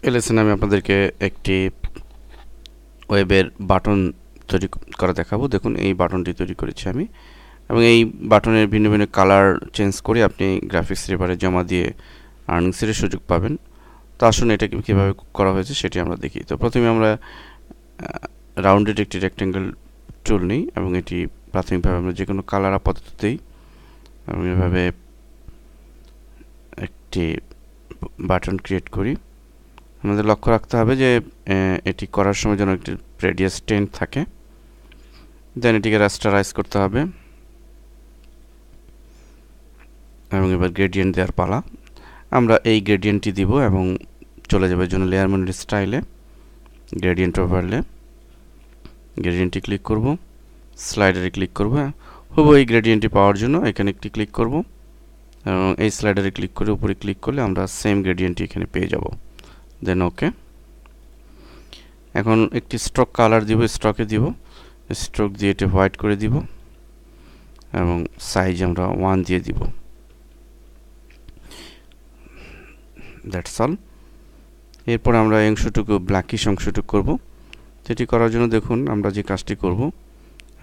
এই লেসনে আমি আপনাদেরকে একটি ওয়েবের বাটন তৈরি করা দেখাবো। দেখুন এই বাটনটি তৈরি করেছি আমি, এবং এই বাটনের ভিন্ন ভিন্ন কালার চেঞ্জ করে আপনি গ্রাফিক্স রেফারে জমা দিয়ে আর্নিংসের সুযোগ পাবেন। তো আসুন এটা কীভাবে করা হয়েছে সেটি আমরা দেখি। তো প্রথমে আমরা রাউন্ডেড একটি রেক্টেঙ্গেল টুল নিই এবং এটি প্রাথমিকভাবে আমরা যে কোনো কালার আপাতত দিই এবং এভাবে একটি বাটন ক্রিয়েট করি। আমাদের লক্ষ্য রাখতে হবে যে এটি করার সময় যেন একটি রেডিয়াস 10 থাকে। দেন এটিকে রাস্টারাইজ করতে হবে এবং এবার গ্রেডিয়েন্ট দেওয়ার পালা। আমরা এই গ্রেডিয়েন্টটি দিব এবং চলে যাবে জন্য লেয়ার মনিটর স্টাইলে, গ্রেডিয়েন্ট ওভারলে, গ্রেডিয়েন্টটি ক্লিক করব, স্লাইডারে ক্লিক করব। হুবহু এই গ্রেডিয়েন্টটি পাওয়ার জন্য এখানে একটি ক্লিক করব এবং এই স্লাইডারে ক্লিক করে উপরে ক্লিক করলে আমরা সেম গ্রেডিয়েন্টটি এখানে পেয়ে যাব। দেন ওকে। এখন একটি স্ট্রোক কালার দিব, স্ট্রোকে দিব, স্ট্রোক দিয়ে এটা হোয়াইট করে দিব এবং সাইজ আমরা 1 দিয়ে দিব। That's all. এরপর আমরা এই অংশটুকু ব্ল্যাকিশ অংশটুকু করব। সেটি করার জন্য দেখুন আমরা যে কাজটি করব,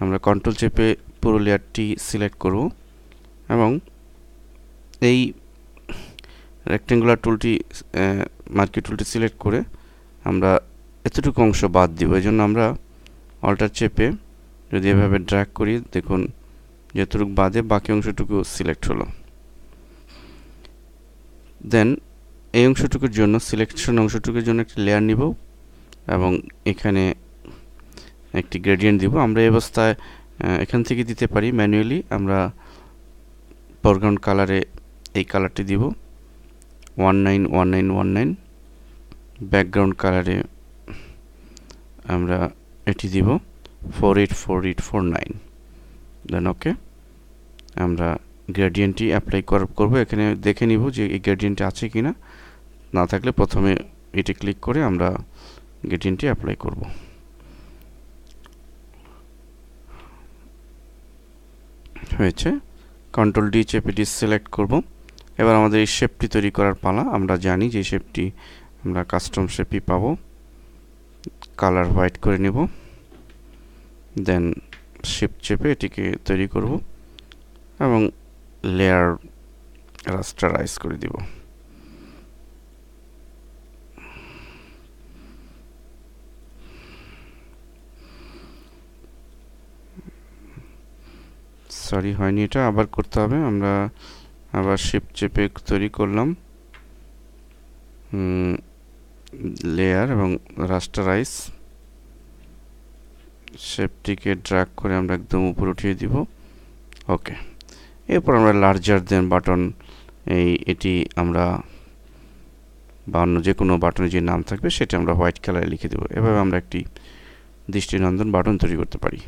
আমরা কন্ট্রোল চেপে পুরো লেয়ারটি সিলেক্ট করব এবং এই রেক্টেঙ্গুলার টুলটি মার্কি টুলটি সিলেক্ট করে আমরা এতটুকু অংশ বাদ দিব। এই জন্য আমরা অল্টার চেপে যদি এভাবে ড্র্যাগ করি, দেখুন যেটুকু বাদে বাকি অংশটুকু সিলেক্ট হলো। দেন এই অংশটুকুর জন্য সিলেকশন অংশটুকুর জন্য একটি লেয়ার নিব এবং এখানে একটি গ্রেডিয়েন্ট দিব। আমরা এই অবস্থায় এখান থেকে দিতে পারি ম্যানুয়ালি। আমরা ফরগ্রাউন্ড কালারে এই কালারটি দিব 191919, ব্যাকগ্রাউন্ড কালারে আমরা এটি দিব 484849। দেন ওকে। আমরা গ্রেডিয়েন্টটি অ্যাপ্লাই করব। এখানে দেখে নিব যে এই গ্রেডিয়েন্টটি আছে কিনা, না থাকলে প্রথমে এটি ক্লিক করে আমরা গ্রেডিয়েন্টটি অ্যাপ্লাই করব। হয়েছে। কন্ট্রোল ডি চেপে এটি সিলেক্ট করব। এবার আমাদের এই শেপটি তৈরি করার পালা। আমরা জানি যে শেপটি আমরা কাস্টম শেপই পাবো। কালার হোয়াইট করে নেব, দেন শিফট চেপে এটিকে তৈরি করব এবং লেয়ার রাস্টারাইজ করে দিব। সরি হয়নি, এটা আবার করতে হবে। আমরা আবার শিফট চেপে তৈরি করলাম লেয়ার এবং রাস্টারাইজ, শেপটিকে ড্র্যাগ করে আমরা একদম উপরে উঠিয়ে দিব। ওকে। এরপর আমরা লার্জার দেন বাটন এটি আমরা বা অন্য যে কোনো বাটনের যে নাম থাকবে সেটা আমরা হোয়াইট কালারে লিখে দেবো। এভাবে আমরা একটি দৃষ্টিনন্দন বাটন তৈরি করতে পারি।